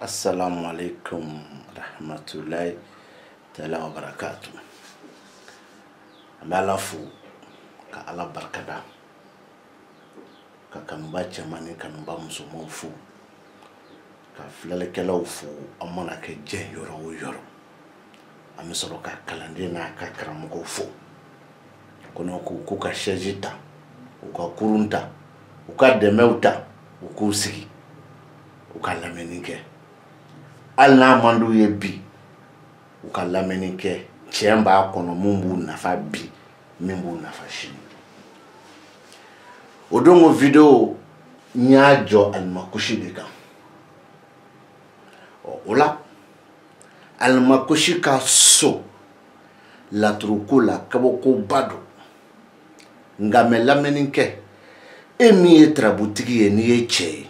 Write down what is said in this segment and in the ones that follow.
Assalamu alaikum rahmatullahi ta'ala wa barakatuh. Ala fu ka ala barkada ka kamba chamani kanumba musumo fu ka flele kelaw fu amana ke je yoro yoro amisoro ka kalande na ka karamugo fu kono ku ka shejita uka kurunta uka demeuta ukusiki uka lamenike alna mandu ye bi uka lamenike chemba kono mumbu nafa bi mimbu nafa shi odongo video nyajo almakushi deka ola almakushi ka so la trukula kaboko bado ngame lamenike emi etrabutigi ye ni eche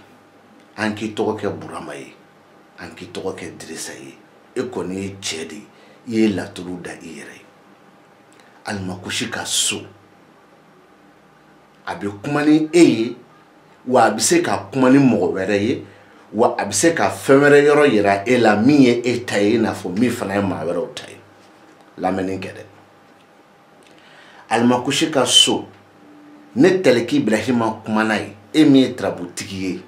anki toke buramaye anki toke drisaye ekoni echedi ye la truda ire almakushi ka so abi kumani eye wa abise ka kumani mogobere ye wa abise ka femere yoro yira ela miye etaye na fo mi fana ma wero otaye lamenike de almakushi ka so ne teleki Ibrahima kumanai emi trabutigi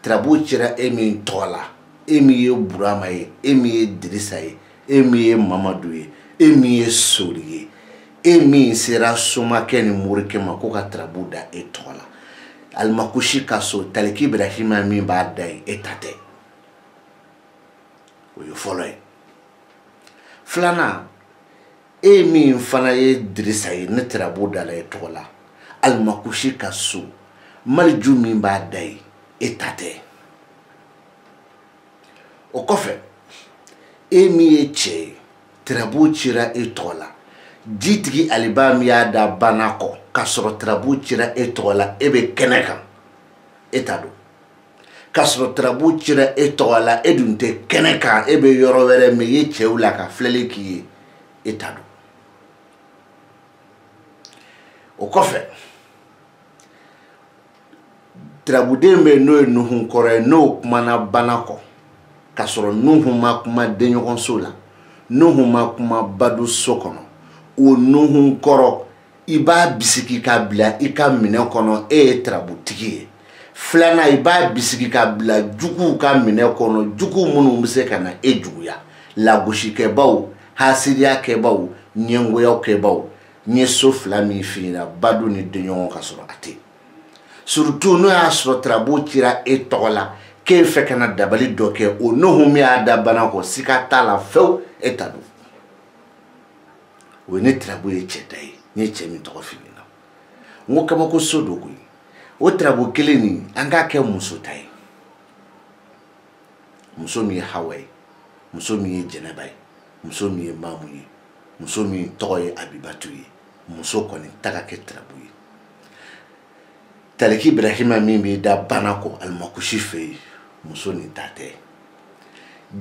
trabu chira emi tola emi burama ye emi dirisa ye emi mamadu ye emi sori emi sera soma ken murike makoka trabu da etola almakushi kaso teleki Ibrahima mi ba dai etate oyo follow flana emi mfana ye dirisa ye ne trabu da la etola almakushi kaso malju mi ba dai etate okofe emi eche trabu chira etola jitigi alibami ya da banako kasoro trabu chira etola ebe keneka etado kasoro trabu chira etola edunte keneka ebe yoro were me ye cheula ka flele ki etado okofe trabudembe no nuhun kore no kumana banako kasoro nuhuma kuma denyogon sola nuhuma kuma badu sokono o nuhun koro iba bisiki ka bla ika mine kono trabutigi flana iba bisiki ka bla jugu ka mine kono jugu munu mse kana juguya la goshi ke bawo hasiria ke bawo nyengoya ke bawo nyeso flami fina badu ni denyogon kasoro ate surtout no asro trabu tira etola ke fekana dabali doke o no humi ada banako sikata la few etadu woni trabu echetai ni chemi to fina ngoka mako sodoku o trabu keleni anga ke musotai musomi hawai musomi jenabai musomi mamuyi musomi toye abibatuyi musokoni takake trabu Teleki Ibrahima mimi da banako almakushi fe muso ni tate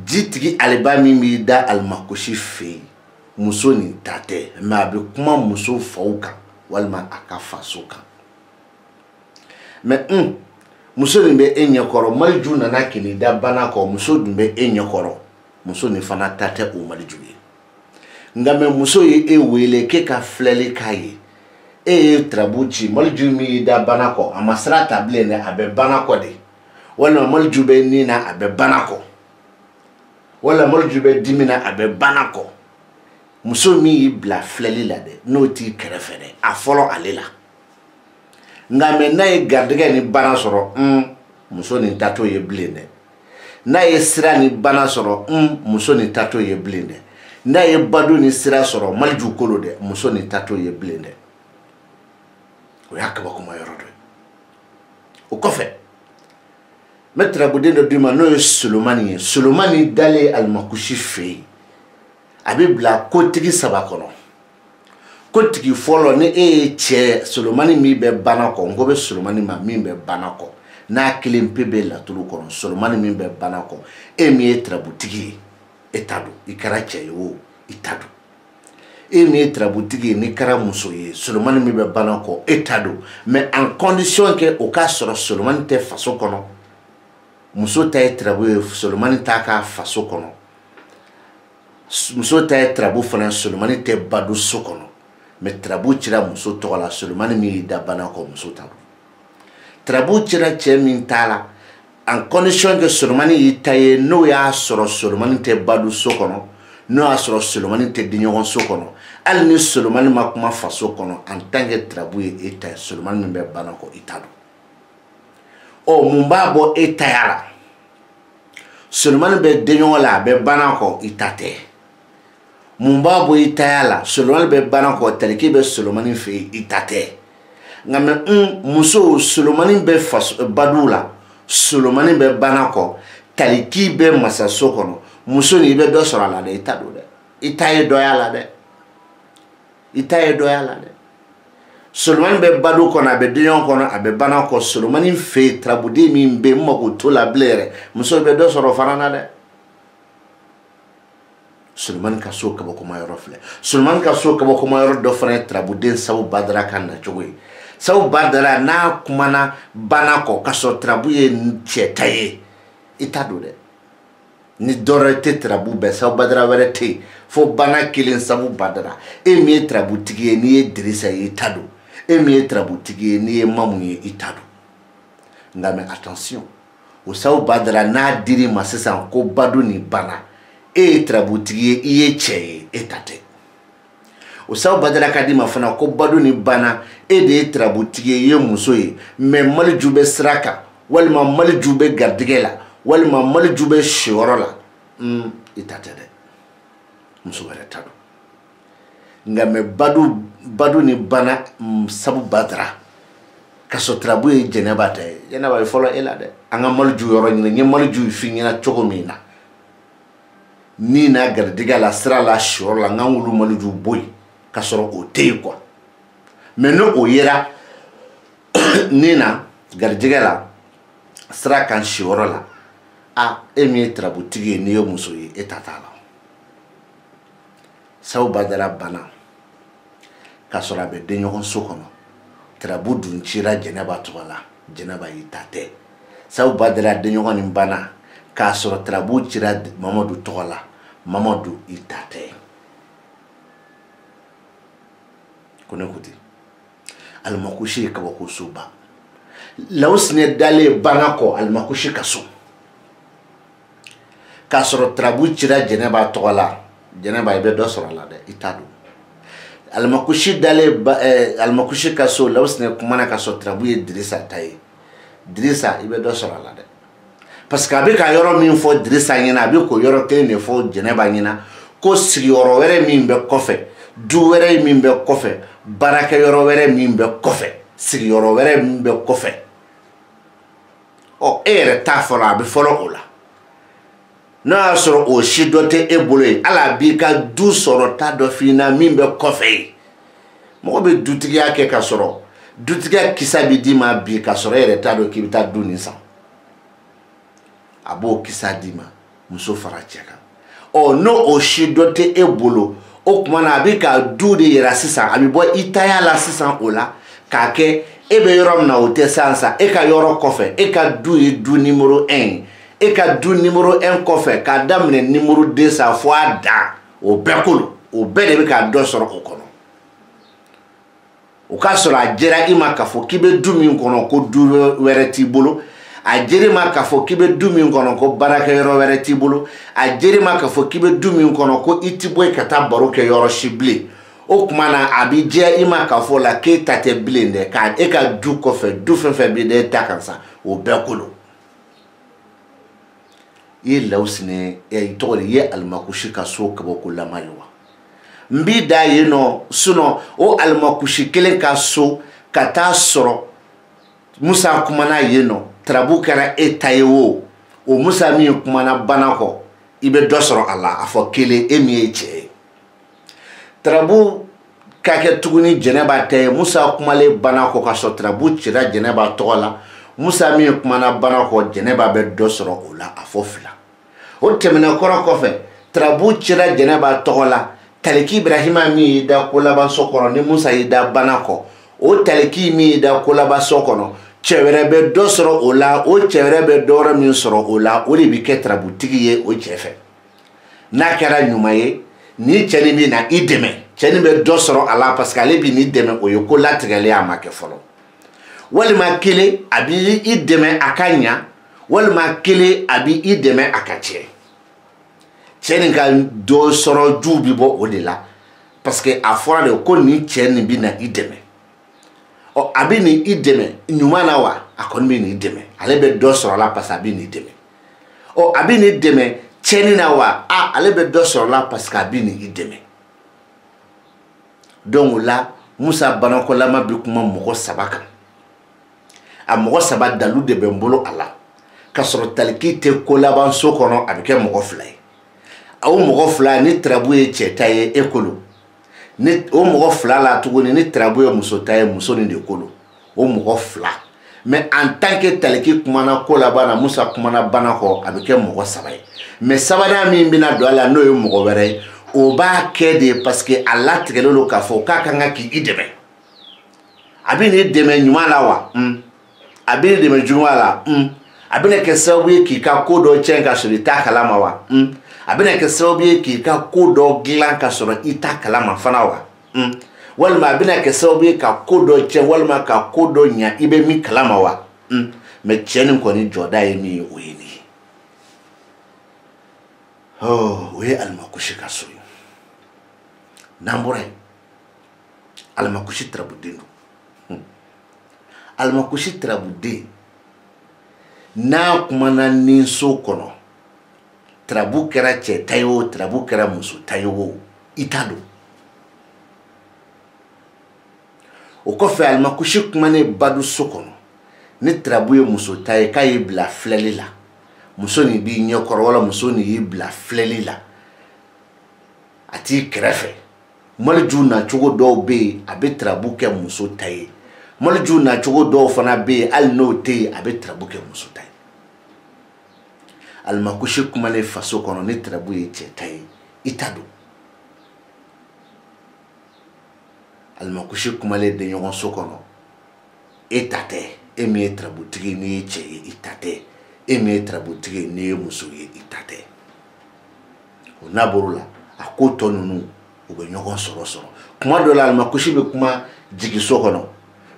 jitigi aliba mimi da almakushi fe muso ni tate ma be kuma muso fauka walma akafa soka me muso ni be enyekoro malju na nakini da banako muso dumbe enyekoro muso ni fana tate o malju ngame muso ye ewele ke ka flele kai trabuchi maljumi da banako amasra table ne abe banako de wala maljube nina abe banako wala maljube dimina abe banako musomi bla fleli la de noti krefere a follow alela ngame nay gardega ni banasoro muso ni tato ye blende na ye sira ni banasoro muso ni tato ye blende na ye badu ni sira soro malju kolo de muso ni tato ye blende oyakaba kuma yorodo okofe metra budendo dima no Solomani dale almakushi fe abibla kotigi sabakono kotigi folo ne che Solomani mi be banako ngobe Solomani ma mi be banako na kilimpebe la tulu kono Solomani mi be banako mi trabutigi etadu ikarache yo itadu emi trabutigi ni kara muso ye Solomani mi be banako etado mais en condition que o ka soro Solomani te faso kono muso ta ye tarabu ye Solomani t'a ka faso kɔnɔ muso ta ye tarabu fana Solomani tɛ bado so kɔnɔ mais tarabu cira muso tɔgɔ la Solomani min da bana kɔ muso ta don tarabu cira cɛ min t'a la en condition que Solomani y'i ta ye n'o y'a sɔrɔ Solomani tɛ bado so kɔnɔ n'o y'a sɔrɔ Solomani tɛ di ɲɔgɔn so kɔnɔ hali ni Solomani ma kuma faso kɔnɔ en tant que tarabu ye e ta ye Solomani min bɛ bana kɔ i ta don mun b'a bɔ e taya la Solomani bɛ di ɲɔgɔn la a bɛ bana kɔ i ta tɛ mun b'a bɔ i taya la Solomani bɛ bana kɔ taliki bɛ Solomani fɛ yen i ta tɛ nka mɛ muso Solomani bɛ faso badu la Solomani bɛ bana kɔ taliki bɛ masaso kɔnɔ muso ni i bɛ dɔ sɔrɔ a la dɛ i ta don dɛ i ta ye dɔ y'a la dɛ i ta ye dɔ y'a la dɛ Solomani bɛ badu kɔnɔ a bɛ di ɲɔgɔn kɔnɔ a bɛ bana kɔ Solomani fɛ yen tarabuden min bɛ yen n mako t'o la bilen yɛrɛ muso bɛ dɔ sɔrɔ fana na dɛ Solomani ka so kabakoma yɔrɔ filɛ Solomani ka so kabakoma yɔrɔ dɔ fana ye tarabuden Sawu Badara ka nacogo ye Sawu Badara n'a kumana bana kɔ ka sɔrɔ tarabu ye cɛ ta ye i ta don dɛ ni dɔwɛrɛ tɛ tarabu bɛɛ Sawu Badara wɛrɛ tɛ yen fo bana kelen Sawu Badara e min ye tarabutigi ye n'i ye Dirisa ye i ta don e min ye tarabutigi ye n'i ye Mamu ye i ta don nka mais attention o Sawu Badara n'a dir'i ma sisan ko badu ni bana e ye tarabutigi ye i ye cɛ ye e ta tɛ o Sawu Badara ka di ma fana ko badu ni bana e de ye tarabutigi ye i ye muso ye mais maliju bɛ sira kan walima maliju bɛ garijɛgɛ la walima maliju bɛ siyɔrɔ la i ta tɛ dɛ muso wɛrɛ ta don nka mais badu ni bana Sawu Badara ka sɔrɔ tarabu ye Jɛnɛba ta ye Jɛnɛba ye fɔlɔ e la dɛ an ka maliju yɔrɔ ɲini n ye maliju f'i ɲɛna cogo min na ni n'a garijɛgɛ la sira la siyɔrɔ la n k'an k'olu maliju bɔ yen ka sɔrɔ o tɛ yen quoi mais n'o yera ni na garijɛgɛ la sira kan siyɔrɔ la e min ye tarabutigi ye n'i ye muso ye e ta t'a la Sawu Badara bana ka sɔrɔ a bɛ den ɲɔgɔn so kɔnɔ tarabu dun cira Jɛnɛba tɔgɔ la Jɛnɛba y'i ta tɛ Sawu Badara den ɲɔgɔn nin bana k'a sɔrɔ tarabu cira Mamadu tɔgɔ la Mamadu i ta tɛ ko ne ko ten Alimakushi ye kabako soba Lawusine dalen bana kɔ Alimakushi ka so k'a sɔrɔ tarabu cira Jɛnɛba tɔgɔ la Jɛnɛba i bɛ dɔ sɔrɔ a la dɛ i t'a don Alimakushi dalen Alimakushi ka so Lawusine kumana ka sɔrɔ tarabu ye Dirisa ta ye Dirisa i bɛ dɔ sɔrɔ a la dɛ parce que a bɛ ka yɔrɔ min fɔ Dirisa ɲɛna a bɛ k'o yɔrɔ kelen de fɔ Jɛnɛba ɲɛna ko sigiyɔrɔ wɛrɛ min bɛ kɔfɛ du wɛrɛ min bɛ kɔfɛ baarakɛyɔrɔ wɛrɛ min bɛ kɔfɛ sigiyɔrɔ wɛrɛ min bɛ kɔfɛ e yɛrɛ t'a fɔlɔ a bɛ fɔlɔ o la n'o y'a sɔrɔ o si dɔ tɛ e bolo ye hali a b'i ka du sɔrɔ ta dɔ f'i ɲɛna min bɛ kɔfɛ ye mɔgɔ bɛ dutigiya kɛ ka sɔrɔ dutigiya kisa bɛ d'i ma bi ka sɔrɔ e yɛrɛ t'a dɔn k'i bɛ taa du nin san a b'o kisa d'i ma muso fara cɛ kan n'o o si dɔ tɛ e bolo o tuma na a bɛ ka du de yira sisan a bɛ bɔ i taya la sisan o la k'a kɛ e bɛ yɔrɔ min na o tɛ sisan e ka yɔrɔ kɔfɛ e ka du ye du numéro 1 e ka du numéro 1 kɔfɛ k'a daminɛ numéro 2 sa fo a dan o bɛɛ kolo o bɛɛ de bɛ ka dɔ sɔrɔ o kɔnɔ o k'a sɔrɔ a jɛra i ma k'a fɔ k'i bɛ du min kɔnɔ ko du wɛrɛ t'i bolo a jɛra i ma k'a fɔ k'i bɛ du min kɔnɔ ko baarakɛyɔrɔ wɛrɛ t'i bolo a jɛra i ma k'a fɔ k'i bɛ du min kɔnɔ ko i tɛ bɔ ka taa baro kɛ yɔrɔ si bilen o tuma na a bɛ diya i ma k'a fɔ la k'e ta tɛ bilen dɛ k'a e ka du kɔfɛ du fɛn fɛn bɛ e ta kan sa o bɛɛ kolo i ye Lawusine i tɔgɔ de i ye Alimakushi ka so kabakolama ye wa n b'i da yen nɔ sinon o Alimakushi kelen ka so ka taa sɔrɔ Musa kumana yen nɔ tarabu kɛra e ta ye o Musa min kumana bana kɔ i bɛ dɔ sɔrɔ a la a fɔ kelen e min ye cɛ ye tarabu ka kɛ tuguni Jɛnɛba ta ye Musa kumalen bana kɔ ka sɔrɔ tarabu cira Jɛnɛba tɔgɔ la Musa min kumana bana kɔ Jɛnɛba bɛ dɔ sɔrɔ o la a fɔ fila o tɛmɛnen kɔrɔ kɔfɛ tarabu cira Jɛnɛba tɔgɔ la taliki Ibrahima min y'i da ko laban so kɔnɔ ni Musa y'i da bana kɔ o taliki min y'i da ko laban so kɔnɔ cɛ wɛrɛ bɛ dɔ sɔrɔ o la o cɛ wɛrɛ bɛ dɔ wɛrɛ min sɔrɔ o la o de bɛ kɛ tarabutigi ye o cɛ fɛ n'a kɛra ɲuman ye ni cɛ nin bɛ na i dɛmɛ cɛ nin bɛ dɔ sɔrɔ a la parce que ale bɛ n'i dɛmɛ o ye ko latigɛlen a ma kɛ fɔlɔ walima kelen a bɛ i dɛmɛ a ka ɲa walima kelen a bɛ i dɛmɛ a ka tiɲɛ cɛ nin ka dɔ sɔrɔ ju bɛ bɔ o de la parce que a fɔra de ko nin cɛ nin bɛ na i dɛmɛ ɔ a bɛ nin i dɛmɛ ɲuman na wa a kɔni bɛ nin dɛmɛ ale bɛ dɔ sɔrɔ a la parce que a bɛ nin dɛmɛ ɔ a bɛ nin dɛmɛ tiɲɛni na wa ale bɛ dɔ sɔrɔ a la parce que a bɛ nin i dɛmɛ donc o la Musa Banakolama bɛ kuma mɔgɔ saba kan a mɔgɔ saba dalu de bɛ n bolo a la ka sɔrɔ taliki tɛ ko laban so kɔnɔ a bɛ kɛ mɔgɔ fila ye o mɔgɔ fila ni tarabu ye cɛ ta ye e kolo ni o mɔgɔ fila la tuguni ni tarabu ye muso ta ye muso nin de kolo o mɔgɔ fila mais en tant que taliki kumana ko laban na Musa kumana bana kɔ a bɛ kɛ mɔgɔ saba ye mais sabanan min bɛna don a la n'o ye mɔgɔ wɛrɛ ye o b'a kɛ de parce que a latigɛlen don k'a fɔ k'a kan ka k'i dɛmɛ a bɛ n'i dɛmɛ ɲuman la wa a bɛ n'i dɛmɛ juguman la a bɛna kɛ sababu ye k'i ka ko dɔ tiɲɛ ka sɔrɔ i t'a kalama wa a bɛna kɛ sababu ye k'i ka ko dɔ dilan ka sɔrɔ i t'a kalama fana wa walima a bɛna kɛ sababu ye ka ko dɔ tiɲɛ walima ka ko dɔ ɲɛ i bɛ min kalama wa mais cɛ nin kɔni jɔda ye min ye o ye nin ye o ye Alimakushi ka so ye n'an bɔra yen Alimakushi tarabuden don Alimakushi tarabuden n'a kumana ni so kɔnɔ tarabu kɛra cɛ ta ye o tarabu kɛra muso ta ye o i t'a dɔn o kɔfɛ Alimakushi kumanen badu so kɔnɔ ni tarabu ye muso ta ye k'a y'i bila filɛli la muso nin b'i ɲɛkɔrɔ wala muso nin y'i bila filɛli la a t'i kɛrɛfɛ maliju nacogo dɔw bɛ yen a bɛ tarabu kɛ muso ta ye maliju nacogo dɔw fana bɛ yen hali n'o tɛ yen a bɛ tarabu kɛ muso ta ye Alimakushi kumanen faso kɔnɔ ni tarabu ye cɛ ta ye i t'a dɔn Alimakushi kumanen de ɲɔgɔn so kɔnɔ e ta tɛ e min ye tarabutigi n'i ye cɛ ye i ta tɛ e min ye tarabutigi n'i ye muso ye i ta tɛ o n'a bɔr'o la a ko tɔ ninnu u bɛ ɲɔgɔn sɔrɔ kuma dɔ la Alimakushi bɛ kuma jigi so kɔnɔ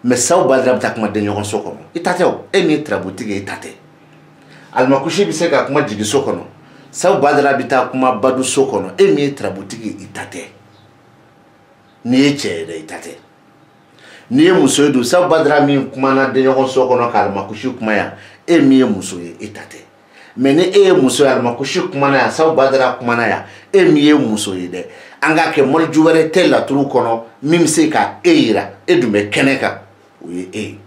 mais Sawu Badara bɛ taa kuma de ɲɔgɔn so kɔnɔ i ta tɛ o e min ye tarabutigi ye i ta tɛ Alimakushi bɛ se ka kuma jigi so kɔnɔ Sawu Badara bɛ taa kuma badu so kɔnɔ e min ye tarabutigi ye i ta tɛ n'i ye cɛ yɛrɛ i ta tɛ n'i ye muso ye dun Sawu Badara min kumana de ɲɔgɔn so kɔnɔ ka Alimakushi kuma yan e min ye muso ye i ta tɛ mais ni e ye muso ye Alimakushi kumana yan Sawu Badara kumana yan e min ye muso ye dɛ an k'a kɛ maliju wɛrɛ tɛ laturu kɔnɔ min bɛ se ka e yira e dun bɛ kɛnɛ kan o ye e ye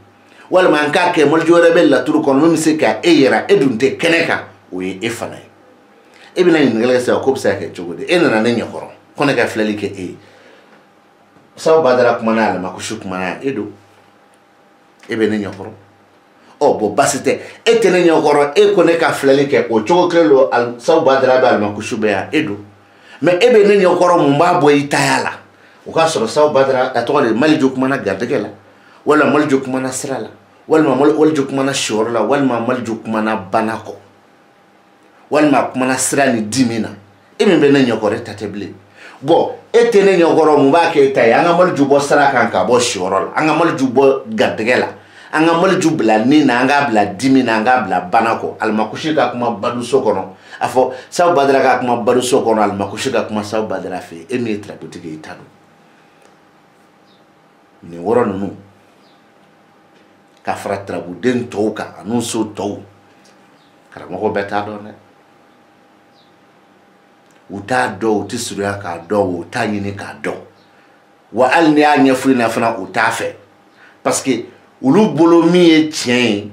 walima an k'a kɛ maliju wɛrɛ bɛ laturu kɔnɔ min bɛ se ka e yira e dun tɛ kɛnɛ kan o ye e fana ye e bɛna ɲininkali kɛ sisan ko bɛ se ka kɛ cogo di e nana ne ɲɛkɔrɔ ko ne ka filɛli kɛ e ye Sawu Badara kumana Alimakushi kumana yan e don e bɛ ne ɲɛkɔrɔ bon basi tɛ e tɛ ne ɲɛkɔrɔ e ko ne ka filɛli kɛ o cogo kelen don Sawu Badara bɛ Alimakushi bɛ yan e don mais e bɛ ne ɲɛkɔrɔ mun b'a bɔ i taya la o k'a sɔrɔ Sawu Badara a tɔgɔ de Maliju kumana garijɛgɛ la walima Maliju kumana sira la walima Maliju kumana siyɔrɔ la walima Maliju kumana bana kɔ walima kumana sira ni dimi na e min bɛ ne ɲɛkɔrɔ e ta tɛ bilen bon e tɛ ne ɲɛkɔrɔ mun b'a kɛ e ta ye an ka Maliju bɔ sira kan ka bɔ siyɔrɔ la an ka Maliju bɔ garijɛgɛ la an ka Maliju bila nin na an k'a bila dimi na an k'a bila bana kɔ Alimakushi ka kuma badu so kɔnɔ a fɔ Sawu Badara ka kuma badu so kɔnɔ Alimakushi ka kuma Sawu Badara fɛ e min ye tarabutigi ye i ta don nin wɔrɔ ninnu ka fara tarabuden tɔw kan ani so tɔw karamɔgɔ bɛɛ t'a dɔn dɛ u t'a dɔn u tɛ surunya k'a dɔn u t'a ɲini k'a dɔn wa hali ni y'a ɲɛfɔ i ɲɛna fana u t'a fɛ parce que olu bolo min ye tiɲɛ ye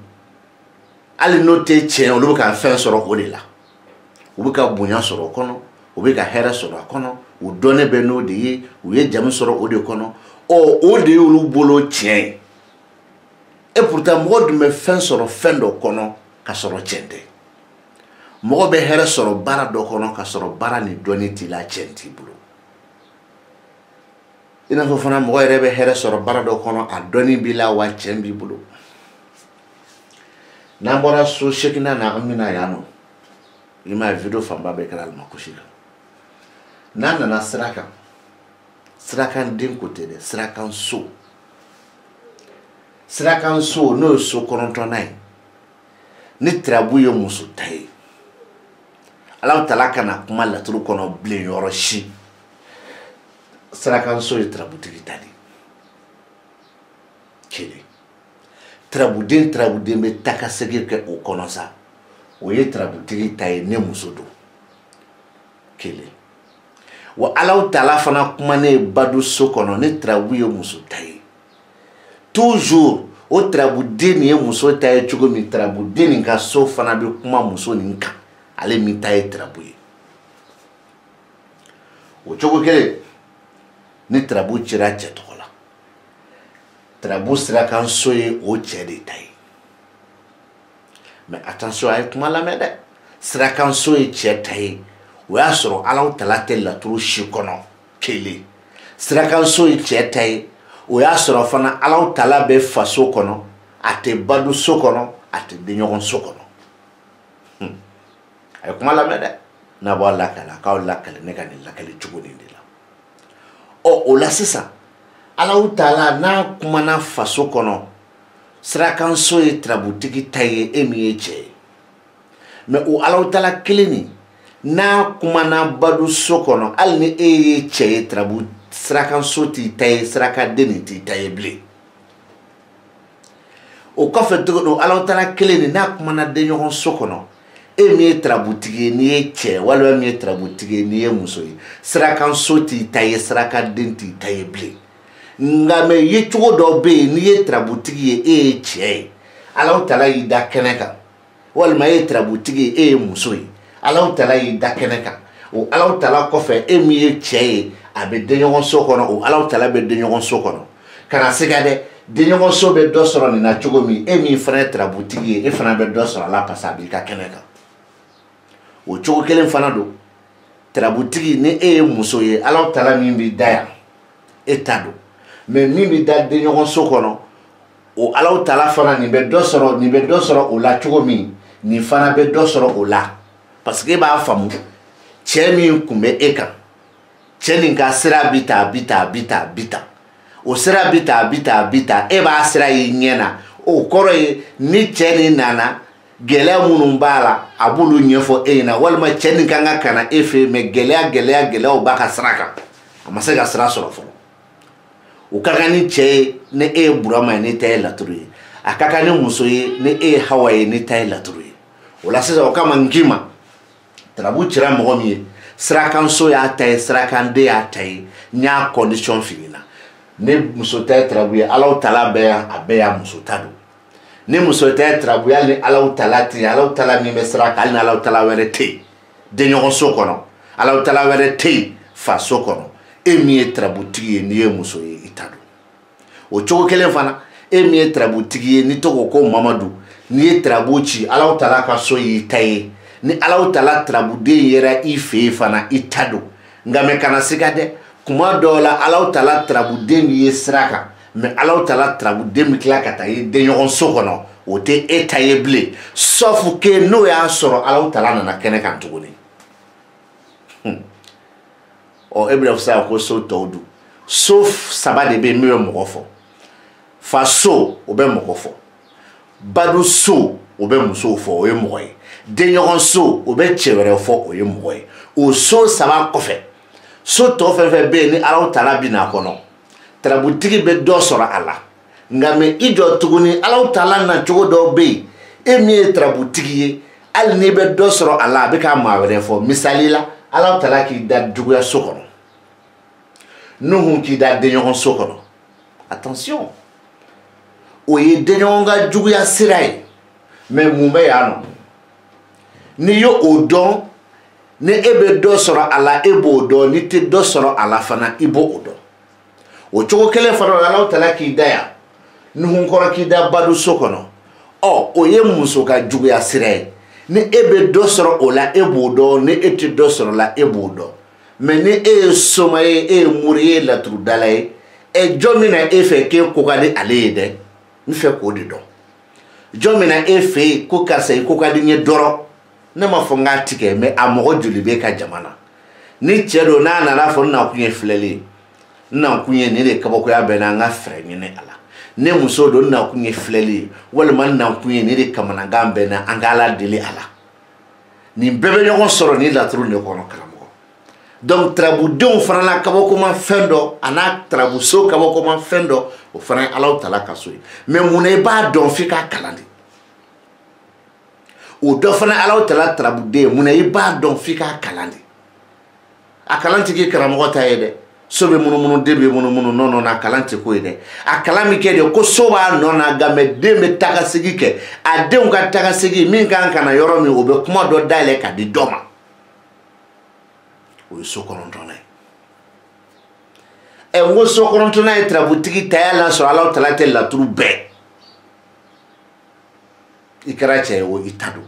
hali n'o tɛ tiɲɛ ye olu bɛ ka fɛn sɔrɔ o de la u bɛ ka bonya sɔrɔ o kɔnɔ u bɛ ka hɛrɛ sɔrɔ a kɔnɔ u dɔnnen bɛ n'o de ye u ye jamu sɔrɔ o de kɔnɔ o de ye olu bolo tiɲɛ ye et pourtant mɔgɔ dun bɛ fɛn sɔrɔ fɛn dɔ kɔnɔ ka sɔrɔ tiɲɛ tɛ mɔgɔ bɛ hɛrɛ sɔrɔ baara dɔ kɔnɔ ka sɔrɔ baara ni dɔnni t'i la tiɲɛ t'i bolo i n'a fɔ fana mɔgɔ yɛrɛ bɛ hɛrɛ sɔrɔ baara dɔ kɔnɔ a dɔnni b'i la wa tiɲɛ b'i bolo Nambora so shekina na amina yano. Ima video famba bekala almakushika. Nana na sraka. Srakan din côté de srakan so. Srakan so no so korontonai. Ni trabuyo musu tai. Ala talaka na kuma la turu kono ble yoroshi. Srakan so trabutigi tadi. Kele. Trabudin me taka segir ke o kono sa. O ye trabutigi tai ne musu do. Kele. Wa ala tala fana kuma ne badu so kono ne trabuyo musu tai. Toujours o trabudin ye muso tai chugo mi trabudin ka so fana be kuma muso ninka. Ale mi tai trabuye. O chugo kele ni trabu chira chetola. Trabu sera kan soye o chede tai. Mais attention avec moi la mede. Sera kan soye chetai. O asoro ala talate la turu shikono kele. Sera kan soye chetai. O asoro fana ala tala be faso kono ate badu sokono ate denyogon sokono. Avec moi la mede. Na bo la kala ka o la kala ne kan la kala chugo ndila. O la sisa. Ala utala na kumana faso kono srakan so e trabutigi taye emieche me o ala utala kilini na kumana badu sokono alni che trabu srakan so ti taye sraka deni ti taye ble o kofe to ala utala kilini na kumana denyo sokono emie trabutigi ni che wala emie trabutigi ni musoyi srakan so ti taye sraka denti taye ble ngame ye chugo do be ni ye trabutigi e che ala utala ida keneka wal ma ye trabutigi e musoi ala utala ida keneka o ala utala kofe e mi ye che abe denyon sokono o ala utala be denyon sokono kana sigade denyon so be do soro ni na chugo mi e mi frère trabutigi e fana be do soro la pasabi ka keneka o chugo kelen fana do trabutigi ni e musoi ala utala mi bi daya etado mais mimi da de ñogon sokono o ala tala fana ni be do soro o la chugo mi ni fana be do soro o la parce que ba famu chemi kumbe eka cheni ka sira bita o sira bita e ba sira yinyena o koro ni cheni nana gele munun bala abulu nyefo eina walma cheni kanga kana efe me gele o baka sraka amase ga sira soro fo o kakani che ne e burama ne tay laturi akakani muso ye ne e hawaye ne tay laturi wala sisa o kama ngima trabu chira mo mi srakan so ya tay srakan de ya tay nya condition finina ne muso tay trabu ya ala tala be ya muso tadu ne muso tay trabu ya ne ala tala mi mesraka ne ala tala were te de nyon so kono ala tala were te fa so kono emi trabutigi ni muso ye itado o chogo kelen fana emi trabutigi ni to ko Mamadu ni trabuchi ala tala ka so yi taye ni ala tala trabude yera ife fana itado ngame kana sigade kuma dola ala tala trabude mi sraka me ala tala trabude mi klaka taye de nyon sokono o te etaye ble sauf que no ya soro ala tala na kene kan tuguni o ebra sa ko so todo sauf sabade be mi mokofo fa so o be mokofo badu so o be muso fo o ye moy de nyon so o be chewere fo o ye moy o so saba kofe so to fe be ni ala tala bi na kono trabutigi be do sora ala ngame ido tuguni ala tala na chugo do be emi trabutigi al ni be do sora ala be ka mawere fo misalila ala tala ki da duguya sokono nuhun ki da denyon sokono attention o ye denyon ga duguya sirai mais mumbe yano ni yo odon ne ebe do soro ala ebo do ni te do soro ala fana ibo odo o chogo kele faro ala tala ki daya nuhun kora ki da badu sokono o ye muso ga duguya sirai ni ebe do soro ola ebo do ni ete do soro la ebo do mais ni e somaye e muriye la tru dalay e jomina e fe ke ko gade ale de mi fe ko di do jɔn mina e fɛ yen ko karisa i ko ka di n ye dɔrɔn ne ma fɔ n k'a tigɛ mais a mɔgɔ joli b'e ka jamana ni cɛ don n'a nana fɔ n na kun ye filɛli ye n na kun ye nin de kabakoya bɛ na n ka fɛɛrɛ ɲini a la ne muso don n na kun ye filɛli ye walima n na kun ye nin de kamanagan bɛ na an ka Ala deli a la nin bɛɛ bɛ ɲɔgɔn sɔrɔ nin laturu de kɔnɔ karamɔgɔ donc tarabudenw fana na kabakoma fɛn dɔ a n'a tarabuso kabakoma fɛn dɔ o fana ye Alahu Taala ka so ye mais mun na i b'a dɔn f'i k'a kalan de o dɔ fana ye Alahu Taala tarabuden ye mun na i b'a dɔn f'i k'a kalan de a kalan tɛ kɛ karamɔgɔ ta ye dɛ so bɛ munumunu den bɛ munumunu nɔnɔ na a kalan tɛ ko ye dɛ a kalan min kɛ de ko so b'a nɔ na nka mais den bɛ taga segi kɛ a denw ka taga segi min kan ka na yɔrɔ min o bɛ kuma dɔ dayɛlɛ ka di dɔ ma o ye so kɔnɔntɔnnan ye n ko so kɔnɔntɔnnan ye tarabutigi ta y'a la sɔrɔ Alahu Taala tɛ laturu bɛɛ i kɛra cɛ ye o i ta don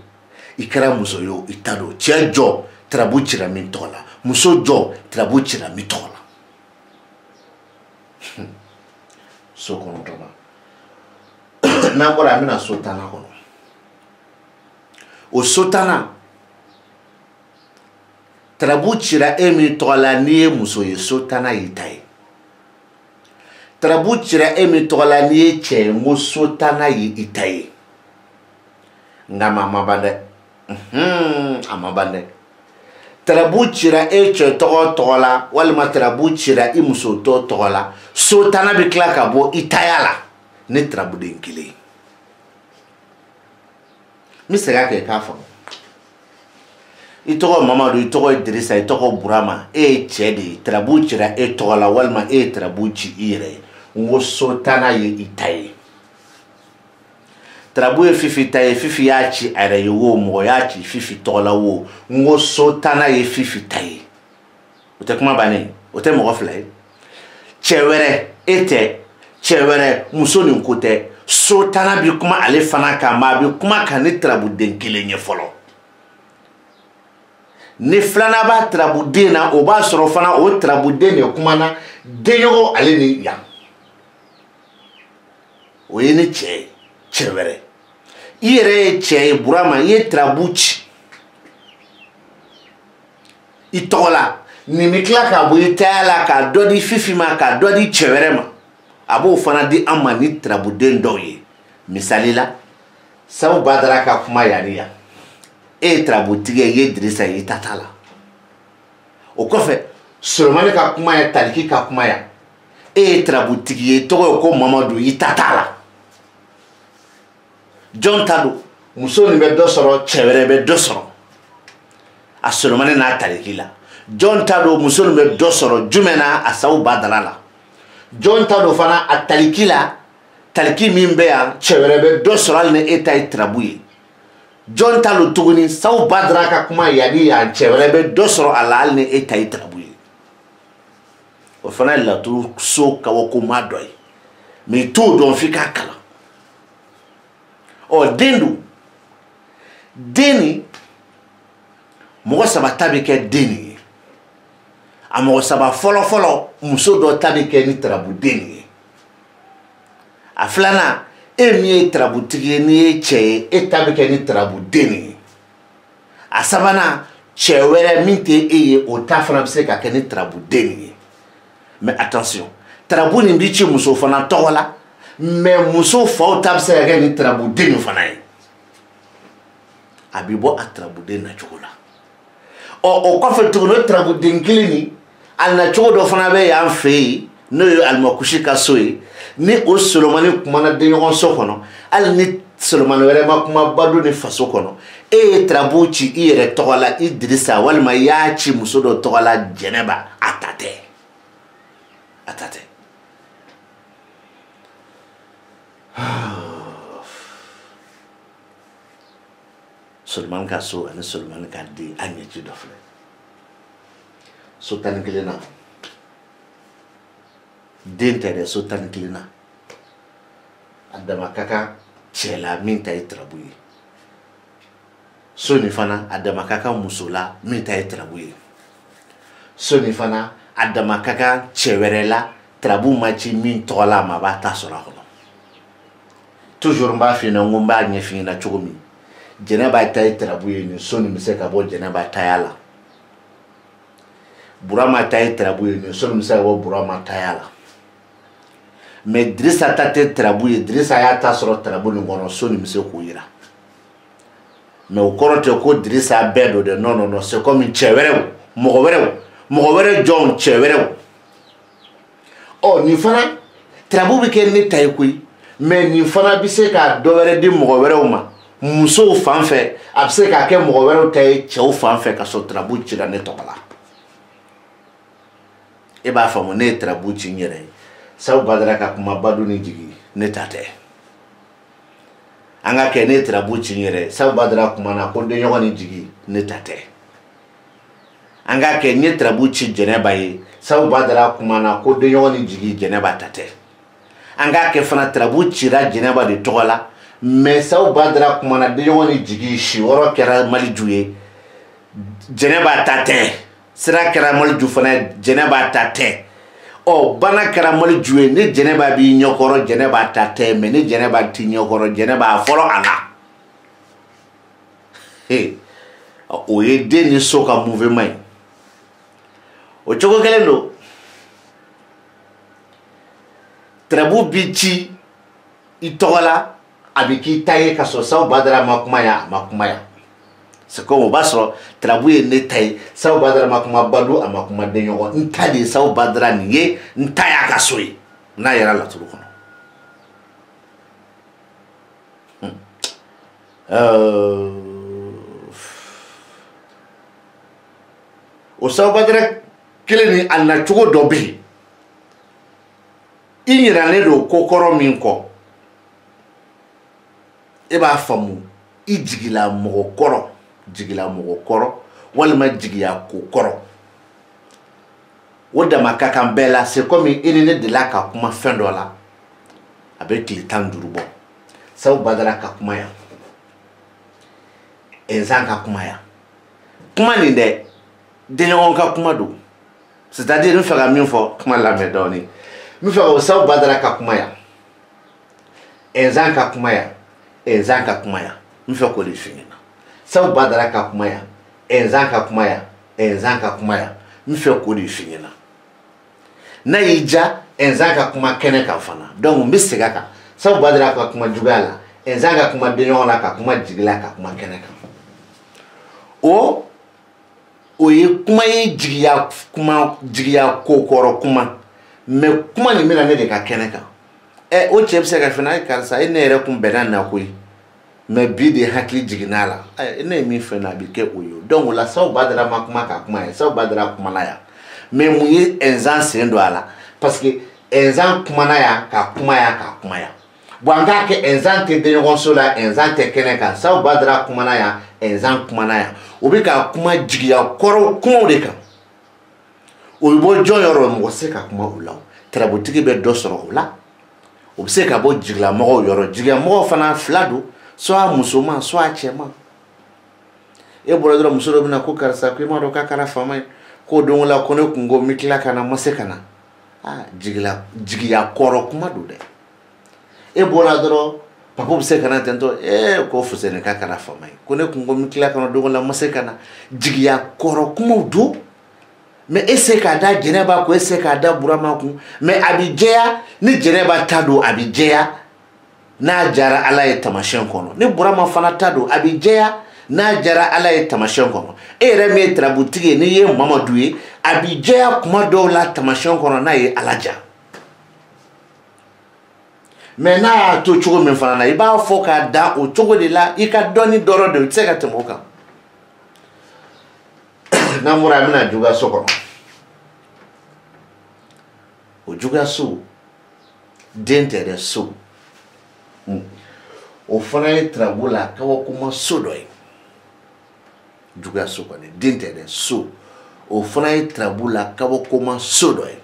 i kɛra muso ye o i ta don cɛ jɔ tarabu cira min tɔgɔ la muso jɔ tarabu cira min tɔgɔ la so kɔnɔntɔnnan n'an bɔra an bɛna so tannan kɔnɔ o so tannan tarabu cira e min tɔgɔ la n'i ye muso ye so tannan y'i ta ye tarabu cira e min tɔgɔ la n'i ye cɛ ye n ko so tannan y'i ta ye nka a ma ban dɛ a ma ban dɛ tarabu cira e cɛ tɔgɔ la walima tarabu cira i muso tɔgɔ la so tannan bɛ tila ka bɔ i taya la ni tarabuden kelen n bɛ segin a kan i k'a faamu i tɔgɔ Mamadu i tɔgɔ Idirisa i tɔgɔ Burama e ye cɛ de ye tarabu cira e tɔgɔ la walima e ye tarabu ci i yɛrɛ ye n ko so tannan ye i ta ye tarabu ye Fifi ta ye Fifi y'a ci a yɛrɛ ye wo mɔgɔ y'a ci Fifi tɔgɔ la wo n ko so tannan ye Fifi ta ye o tɛ kuma bannen o tɛ mɔgɔ fila ye cɛ wɛrɛ e tɛ cɛ wɛrɛ muso nin ko tɛ so tannan bi kuma ale fana kan mais a bi kuma kan ni tarabuden kelen ye fɔlɔ ni filanan b'a tarabuden na o b'a sɔrɔ fana o tarabuden de kumana denɲɔgɔn ale ni yan o ye ni cɛ ye cɛ wɛrɛ i yɛrɛ ye cɛ ye Burama i ye tarabu ci i tɔgɔ la nin bɛ tila ka bɔ i taya la ka dɔ di Fifi ma ka dɔ di cɛ wɛrɛ ma a b'o fana di an ma ni tarabuden dɔw ye misali la Sabu Badara ka kuma yan ni yan e ye tarabutigi ye i ye Idirisa ye i ta t'a la o kɔfɛ Solomani ka kuma ye Taliki ka kuma yan e ye tarabutigi ye i tɔgɔ ye ko Mamadu i ta t'a la jɔn ta don muso nin bɛ dɔ sɔrɔ cɛ wɛrɛ bɛ dɔ sɔrɔ a Solomani n'a Taliki la jɔn ta don muso nin bɛ dɔ sɔrɔ jumɛn na a Sabu Badara la jɔn ta don fana a Taliki la Taliki min bɛ yan cɛ wɛrɛ bɛ dɔ sɔrɔ hali ni e ta ye tarabu ye jɔn ta don tuguni Sabu Badara ka kuma yanni yan cɛ wɛrɛ bɛ dɔ sɔrɔ a la hali ni e ta ye tarabu ye o fana ye laturu so kabakoma dɔ ye mais i t'o dɔn f'i k'a kalan ɔ den don den nin mɔgɔ saba ta bɛ kɛ den nin ye a mɔgɔ saba fɔlɔ muso dɔ ta bɛ kɛ ni tarabuden nin ye a filanan e min ye tarabutigi ye n'i ye cɛ ye e ta bɛ kɛ ni tarabuden nin ye a sabanan cɛ wɛrɛ min tɛ e ye o ta fana bɛ se ka kɛ ni tarabuden nin ye mais attention tarabu nin bi ci muso fana tɔgɔ la mais muso faw ta bɛ se ka kɛ ni tarabuden nin fana ye a bɛ bɔ a tarabuden na cogo la o kɔfɛ tuguni o tarabuden kelen nin a na cogo dɔ fana bɛ yan fɛ yen n'o ye Alimakushi ka so ye ni o Solomani kumana denɲɔgɔn so kɔnɔ hali ni Solomani wɛrɛ ma kuma Badu ni faso kɔnɔ e ye tarabu ci i yɛrɛ tɔgɔ la Idirisa walima i y'a ci muso dɔ tɔgɔ la Jɛnɛba a ta tɛ a ta tɛ Solomani ka so ani Solomani ka den a ɲɛci dɔ filɛ so 11 na den tɛ dɛ so 11 na a dama ka kan cɛ la min ta ye tarabu ye so nin fana a dama ka kan muso la min ta ye tarabu ye so nin fana a dama ka kan cɛ wɛrɛ la tarabu ma ci min tɔgɔ la ma b'a ta sɔrɔ a kɔnɔ toujours mba fi na ngomba nya fi na chogomi Djeneba tay trabuye ni soni mise ka bo Djeneba tayala Burama tay trabuye ni soni mise ka bo Burama tayala mais Drissa tate trabuye Drissa ya ta soro trabu ni ngono soni mise ko yira mais au korote ko Drissa bedo de non c'est comme une chewere mo were John chewere oh ni fana trabu bi ken ni tay kuy mais ni fana bi se ka do were di mo were ma muso fanfɛ a bɛ se ka kɛ mɔgɔ wɛrɛw ta ye cɛw fanfɛ ka sɔrɔ tarabu cira ne tɔgɔ la e b'a faamu ne ye tarabu ci n yɛrɛ ye sabu badara ka kuma badu ni jigi ne ta tɛ an ka kɛ ne ye tarabu ci n yɛrɛ ye sabu badara kuma na ko denɲɔgɔn ni jigi ne ta tɛ an ka kɛ n ye tarabu ci Jɛnɛba ye sabu badara kuma na ko denɲɔgɔn ni jigi Jɛnɛba ta tɛ an ka kɛ fana tarabu cira Jɛnɛba de tɔgɔ la mais sabu badara kuma na denɲɔgɔn ni jigi si wɔrɔ kɛra Maliju ye Jɛnɛba ta tɛ sira kɛra Maliju fana Jɛnɛba ta tɛ ɔ bana kɛra Maliju ye ni Jɛnɛba b'i ɲɛkɔrɔ Jɛnɛba ta tɛ mais ni Jɛnɛba t'i ɲɛkɔrɔ Jɛnɛba a fɔlɔ a la o ye den ni so ka mouvement ye o cogo kelen don tarabu bi ci i tɔgɔ la a bɛ k'i ta ye ka sɔrɔ sabu badara ma kuma ya a ma kuma ya c'est comme o b'a sɔrɔ tarabu ye ne ta ye sabu badara ma kuma badu a ma kuma denɲɔgɔn n ta de ye sabu badara nin ye n ta y'a ka so ye n'a yɛrɛ laturu kɔnɔ o sabu badara kelen ni a na cogo dɔ bɛ yen i ɲinɛnen don ko kɔrɔ min kɔ e b'a faamu i jigila mɔgɔ kɔrɔ walima jigiya ko kɔrɔ o dama ka kan bɛɛ la c'est comme i ni ne delila ka kuma fɛn dɔ la a bɛ tile 15 bɔ sabu badara ka kuma yan Enzan ka kuma yan kuma nin dɛ denɲɔgɔn ka kuma don c'est-à-dire n fɛ ka min fɔ kuma lamɛn dɔɔni n fɛ ka o sabu badara ka kuma yan Enzan ka kuma yan Enzan ka kuma yan n fɛ k'o de f'i ɲɛna sabu badara ka kuma yan Enzan ka kuma yan Enzan ka kuma yan n fɛ k'o de f'i ɲɛna n'a y'i ja Enzan ka kuma kɛnɛ kan fana donc n bɛ segin a kan sabu badara ka kuma juguya la Enzan ka kuma denɲɔgɔn la ka kuma jigila ka kuma kɛnɛ kan o ye kuma ye jigiya ko kɔrɔ kuma mais kuma nin bɛna ne de ka kɛnɛ kan o cɛ bɛ se ka fɛnɛ karisa e ne yɛrɛ kun bɛnna na koyi mais bi de hakili jiginna la ne ye min fɛ na a bɛ kɛ o ye donc o la sabu badara ma kuma ka kuma ye sabu badara kumana yan mais mun ye Enzan sen don a la parce que Enzan kumana yan ka kuma yan bon an k'a kɛ Enzan tɛ denɲɔgɔn so la Enzan tɛ kɛnɛ kan sabu badara kumana yan Enzan kumana yan o bɛ ka kuma jigiya kɔrɔ kumaw de kan o bɛ bɔ jɔn yɔrɔ mɔgɔ se ka kuma o la tarabutigi bɛ dɔ sɔrɔ o la o bɛ se ka bɔ jigilamɔgɔw yɔrɔ jigilamɔgɔw fana fila don soit musoman soit cɛman e bɔra dɔrɔn muso dɔ bɛ na ko karisa ko i m'a dɔn k'a kɛra faama ye k'o don o la ko ne kun ko n bɛ tila ka na n ma se ka na jigiya kɔrɔ kuma don dɛ e bɔra dɔrɔn papa bɛ se ka na tentɔ ko Fuseni k'a kɛra faama ye ko ne kun ko n bɛ tila ka na don o la n ma se ka na jigiya kɔrɔ kumaw don mais e se k'a da Jɛnɛba kun e se k'a da Burama kun mais a bɛ jɛya ni Jɛnɛba ta don a bɛ jɛya n'a jara Ala ye tamasiyɛn kɔnɔ ni Burama fana ta don a bɛ jɛya n'a jara Ala ye tamasiyɛn kɔnɔ e yɛrɛ min ye tarabutigi ye n'i ye Mamadu ye a bɛ jɛya kuma dɔw la tamasiyɛn kɔnɔ n'a ye Ala ja mais n'a y'a to cogo min fana na i b'a fɔ k'a da o cogo de la i ka dɔnni dɔrɔn de o tɛ se ka tɛmɛ o kan n'an bɔra an bɛna juguya so kɔnɔ o juguya so den tɛ dɛ so o fana ye tarabu la kabakoma so dɔ ye juguya so kɔni den tɛ dɛ so o fana ye tarabu la kabakoma so dɔ ye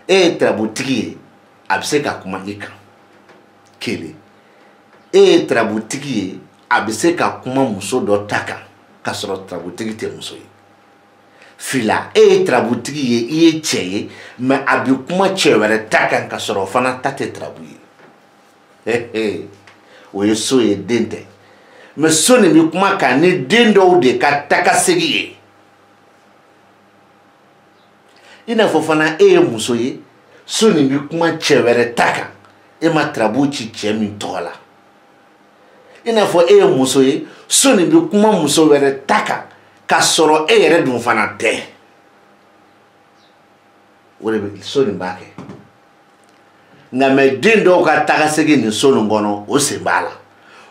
e ye tarabutigi ye a bɛ se ka kuma i kan kelen e ye tarabutigi ye a bɛ se ka kuma muso dɔ ta kan ka sɔrɔ tarabutigi tɛ muso ye fila e ye tarabutigi ye i ye cɛ ye mais a bɛ kuma cɛ wɛrɛ ta kan ka sɔrɔ o fana ta tɛ tarabu ye o ye so ye den tɛ mais so nin bɛ kuma kan ni den dɔw de ka takasegi ye i n'a fɔ fana e ye muso ye so nin bɛ kuma cɛ wɛrɛ ta kan e ma tarabu ci cɛ min tɔgɔ la i n'a fɔ e ye muso ye so nin bɛ kuma muso wɛrɛ ta kan k'a sɔrɔ e yɛrɛ dun fana tɛ o de bɛ so nin b'a kɛ nka mɛ den dɔw ka tagasegi nin so nin kɔnɔ o sen b'a la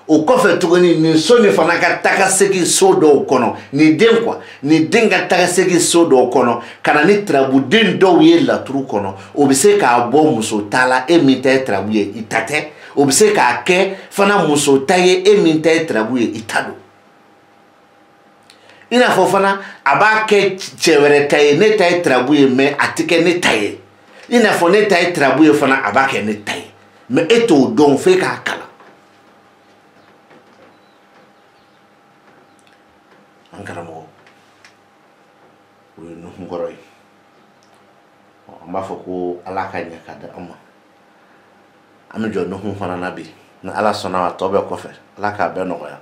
o kɔfɛ tuguni nin so nin fana ka tagasegi so dɔw kɔnɔ nin den quoi nin den ka tagasegi so dɔw kɔnɔ ka na ni tarabuden dɔw ye laturu kɔnɔ o bɛ se k'a bɔ muso ta la e min ta ye tarabu ye i ta tɛ o bɛ se k'a kɛ fana muso ta ye e min ta ye tarabu ye i ta don i n'a fɔ fana a b'a kɛ cɛ wɛrɛ ta ye ne ta ye tarabu ye mais a tɛ kɛ ne ta ye i n'a fɔ ne ta ye tarabu ye fana a b'a kɛ ne ta ye mais e t'o dɔn f'e k'a kalan an karamɔgɔ o ye nuhun kɔrɔ ye an b'a fɔ ko ala ka ɲɛ ka di an ma an bɛ jɔ nuhun fana na bi ni ala sɔnna a tɔ bɛɛ kɔfɛ ala k'a bɛɛ nɔgɔya